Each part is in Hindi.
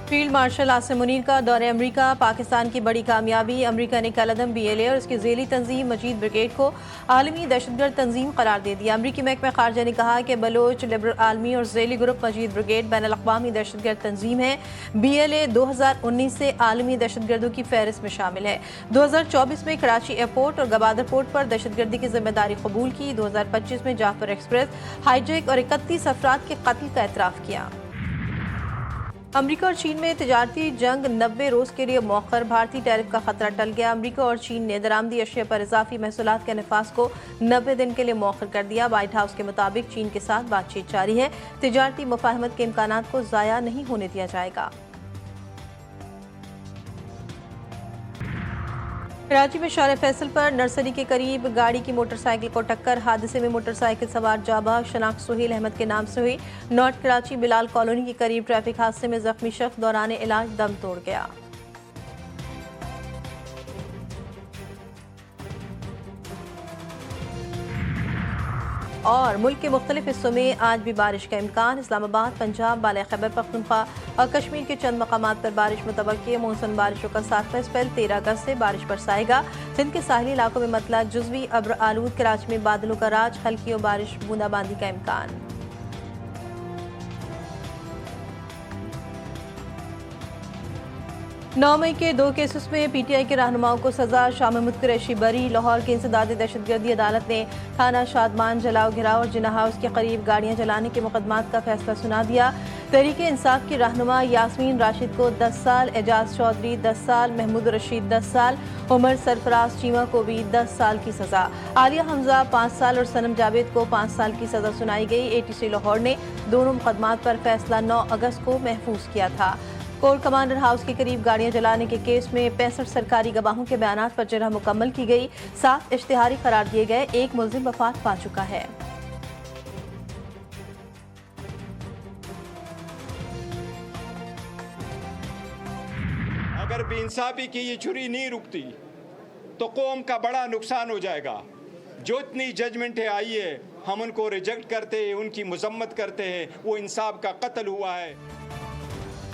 फील्ड मार्शल आसिम मुनीर का दौरे अमरीका, पाकिस्तान की बड़ी कामयाबी। अमरीका ने कलअदम BLA और उसकी झेली तंजीम मजीद ब्रिगेड को आलमी दहशतगर्द तंजीम करार दे दिया। अमरीकी महकमा खारजा ने कहा कि बलोच लिबरल आलमी और झेली ग्रुप मजीद ब्रिगेड बैन अल-अक़वामी दहशतगर्द तंजीम है। BLA 2019 से आलमी दहशतगर्दों की फहरिस्त में शामिल है। 2024 में कराची एयरपोर्ट और गवादर पोर्ट पर दहशतगर्दी की जिम्मेदारी कबूल की। 2025 में जाफर एक्सप्रेस हाईजैक और 31 अफराद के कत्ल का एतराफ़ किया। अमरीका और चीन में तिजारती जंग 90 रोज के लिए मौखर। भारतीय टैरिफ का खतरा टल गया। अमरीका और चीन ने दरामदी अशिया पर इजाफी महसूलात के नफाज को 90 दिन के लिए मौखर कर दिया। व्हाइट हाउस के मुताबिक चीन के साथ बातचीत जारी है। तिजारती मुफाहमत के इम्कानात को ज़ाया नहीं होने दिया जाएगा। कराची में शार फैसल पर नर्सरी के करीब गाड़ी की मोटरसाइकिल को टक्कर। हादसे में मोटरसाइकिल सवार जाबाज शनाख्त सुहेल अहमद के नाम से हुई। नॉर्थ कराची बिलाल कॉलोनी के करीब ट्रैफिक हादसे में जख्मी शख्स दौरान इलाज दम तोड़ गया। और मुल्क के मुख्तलिफ हिस्सों में आज भी बारिश का इम्कान। इस्लामाबाद, पंजाब, बाला खैबर पख्तूनख्वा और कश्मीर के चंद मकामात पर बारिश मुतवक्की है। मौसम बारिशों का 7वां स्पेल 13 अगस्त से बारिश बरसाएगा। सिंध के साहली इलाकों में मतला जुज़वी अब्र आलूद। कराची में बादलों का राज, हल्की और बारिश बूंदाबांदी का इम्कान। 9 मई के 2 केसेस में PTI के रहनुमाओं को सजा। शाह महमूद कुरैशी बरी। लाहौर की इंसदादी दहशतगर्दी अदालत ने थाना शादमान जलाओ घिराव और जिन्ना हाउस के करीब गाड़ियां जलाने के मुकदमात का फैसला सुना दिया। तहरीक इंसाफ की रहनुमा यास्मीन राशिद को 10 साल, एजाज चौधरी 10 साल, महमूद रशीद 10 साल, उमर सरफराज चीमा को भी 10 साल की सजा। आलिया हमजा 5 साल और सनम जावेद को 5 साल की सजा सुनाई गई। ATC लाहौर ने दोनों मुकदमात पर फैसला 9 अगस्त को महफूज किया था। कोर्ट कमांडर हाउस के करीब गाड़ियां जलाने के केस में 65 सरकारी गवाहों के बयानात पर जरह मुकम्मल की गई। 7 इश्तिहारी करार दिए गए। एक मुलजिम वफात पा चुका है। अगर बेइंसाफी की ये छुरी नहीं रुकती तो कौम का बड़ा नुकसान हो जाएगा। जो इतनी जजमेंटें आई है हम उनको रिजेक्ट करते हैं, उनकी मजम्मत करते हैं। वो इंसाफ का कत्ल हुआ है।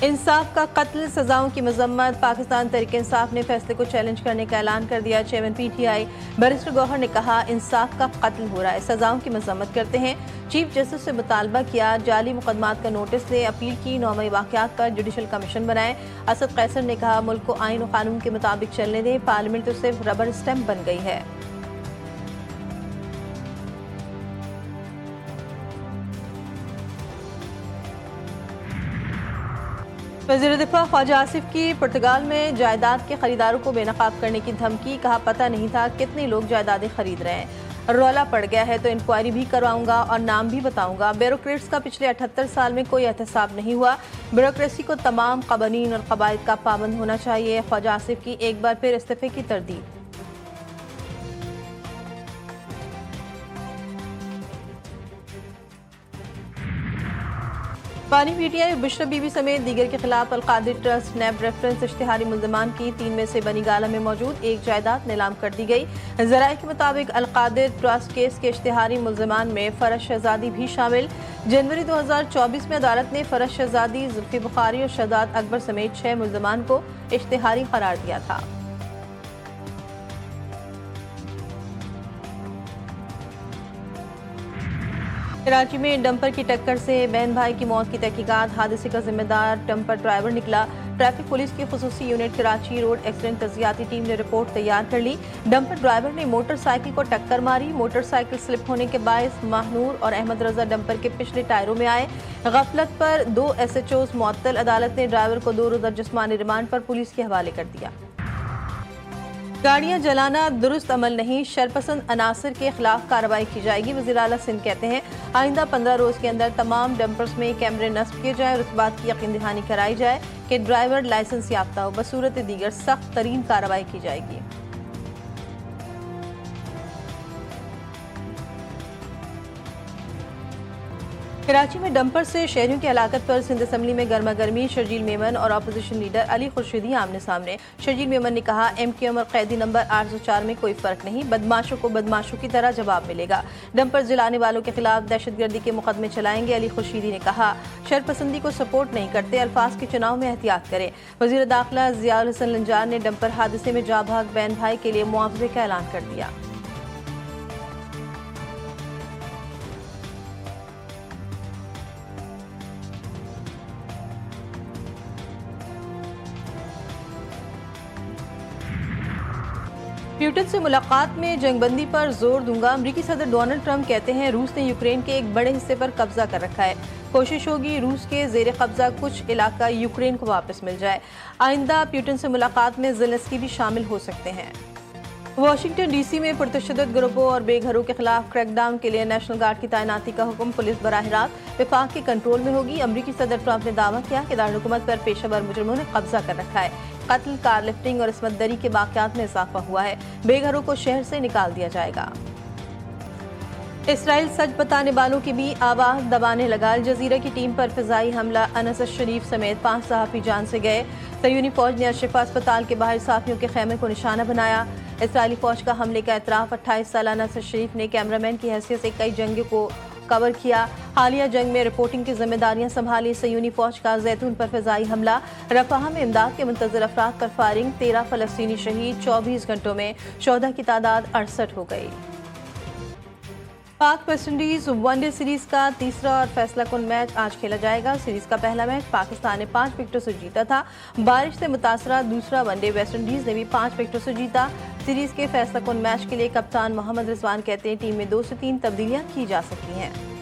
इंसाफ का कत्ल, सजाओं की मजम्मत। पाकिस्तान तहरीक इंसाफ ने फैसले को चैलेंज करने का ऐलान कर दिया। चेयरमैन PTI बैरिस्टर गौहर ने कहा इंसाफ का कत्ल हो रहा है, सजाओं की मजम्मत करते हैं। चीफ जस्टिस से मुतालबा किया जाली मुकदमात का नोटिस ले। अपील की 9 मई वाकयात पर जुडिशल कमीशन बनाए। असद कैसर ने कहा मुल्क को आइन और कानून के मुताबिक चलने दें, पार्लियामेंट तो सिर्फ रबर स्टैम्प बन गई है। वज़ीर दिफा ख्वाजा आसिफ की पुर्तगाल में जायदाद के खरीदारों को बेनकाब करने की धमकी। कहा पता नहीं था कितने लोग जायदादें खरीद रहे हैं। रौला पड़ गया है तो इंक्वायरी भी करवाऊंगा और नाम भी बताऊंगा। ब्यूरोक्रेट्स का पिछले 78 साल में कोई एहतसाब नहीं हुआ। ब्यूरोक्रेसी को तमाम कवानीन और कवायद का पाबंद होना चाहिए। ख्वाजा आसिफ की एक बार फिर इस्तीफे की तरदीद। पानी PTI और बिशरा बीबी समेत दीगर के खिलाफ अलकादिर ट्रस्ट नैब रेफरेंस इश्तिहारी मुल्जिमान की 3 में से बनी गाला में मौजूद एक जायदाद नीलाम कर दी गई। ज़राए के मुताबिक अलकादिर ट्रस्ट केस के इश्तिहारी मुल्जिमान में फरज शहजादी भी शामिल। जनवरी 2024 में अदालत ने फरज शहजादी, जुल्फी बुखारी और शहजाद अकबर समेत 6 मुल्जिमान को इश्तिहारी करार दिया था। कराची में डंपर की टक्कर से बहन भाई की मौत की तहकीकात। हादसे का जिम्मेदार डंपर ड्राइवर निकला। ट्रैफिक पुलिस की खुसूसी यूनिट कराची रोड एक्सीडेंट तजियाती टीम ने रिपोर्ट तैयार कर ली। डंपर ड्राइवर ने मोटरसाइकिल को टक्कर मारी। मोटरसाइकिल स्लिप होने के बायस महानूर और अहमद रजा डंपर के पिछले टायरों में आए। गफलत पर 2 SHOs मुअत्तल। अदालत ने ड्राइवर को 2 रोज़ा जिस्मानी रिमांड पर पुलिस के हवाले कर दिया। गाड़ियां जलाना दुरुस्त अमल नहीं, शरपसंद अनासर के खिलाफ कार्रवाई की जाएगी। वज़ीर आला सिंध कहते हैं आइंदा 15 रोज के अंदर तमाम डंपर्स में कैमरे नस्ब किए जाए और इस बात की यकीन दहानी कराई जाए कि ड्राइवर लाइसेंस याफ्ता हो। बसूरत दीगर सख्त तरीन कार्रवाई की जाएगी। कराची में डंपर से शहरियों की हलाकत पर सिंध असम्बली में गर्मा गर्मी। शर्जील मेमन और अपोजिशन लीडर अली खुर्शीदी आमने सामने। शर्जील मेमन ने कहा, MQM और कैदी नंबर 804 में कोई फर्क नहीं, बदमाशों को बदमाशों की तरह जवाब मिलेगा। डंपर जलाने वालों के खिलाफ दहशतगर्दी के मुकदमे चलाएंगे। अली खुर्शीदी ने कहा, शरपसंदी को सपोर्ट नहीं करते, अल्फाज के चुनाव में एहतियात करें। वजीर दाखिला जियाउल हसन लंजान ने डंपर हादसे में जाँ भाग बहन भाई के लिए मुआवजे का ऐलान कर दिया। प्यूटन से मुलाकात में जंगबंदी पर जोर दूंगा। अमरीकी सदर डोनाल्ड ट्रंप कहते हैं, रूस ने यूक्रेन के एक बड़े हिस्से पर कब्जा कर रखा है। कोशिश होगी रूस के जेर कब्जा कुछ इलाका यूक्रेन को वापस मिल जाए। आइंदा प्यूटन से मुलाकात में ज़ेलेंस्की भी शामिल हो सकते हैं। वाशिंगटन DC में पुरतशद्दुद ग्रुपों और बेघरों के खिलाफ क्रैकडाउन के लिए नेशनल गार्ड की तैनाती का हुक्म। पुलिस बराह रास्त विफाक के कंट्रोल में होगी। अमरीकी सदर ट्रंप ने दावा किया कि दारुल-हुकूमत पर पेशेवर मुजरिमों ने कब्जा कर रखा है। कत्ल, कार लिफ्टिंग और इस्मत दरी के वाक़यात में इजाफा हुआ है। बेघरों को शहर से निकाल दिया जाएगा। इसराइल सच बताने वालों की भी आवाज़ दबाने लगा। अल जज़ीरा की टीम पर फिजाई हमला। अनस शरीफ समेत 5 सहाफ़ी जान से गए। सयूनी फौज ने अशफा अस्पताल के बाहर सहाफ़ियों के खेमे को निशाना बनाया। इसराइली फौज का हमले का एतराफ़ 28 साल अनस शरीफ ने कैमरामैन की हैसियत से कई जंगों को कवर किया। हालिया जंग में रिपोर्टिंग की जिम्मेदारियां संभाली। सयूनी फौज का जैतून पर फिजाई हमला। रफ़ाह में इमदाद के मुंतज़िर अफराद पर फायरिंग। 13 फ़लस्तीनी शहीद। 24 घंटों में शोहदा की तादाद 68 हो गई। पाक वेस्ट इंडीज वनडे सीरीज का तीसरा और फैसला कुन मैच आज खेला जाएगा। सीरीज का पहला मैच पाकिस्तान ने 5 विकेटों से जीता था। बारिश से मुतासरा दूसरा वनडे वेस्ट इंडीज ने भी 5 विकेटों से जीता। सीरीज के फैसला कुन मैच के लिए कप्तान मोहम्मद रिजवान कहते हैं, टीम में 2 से 3 तब्दीलियां की जा सकती हैं।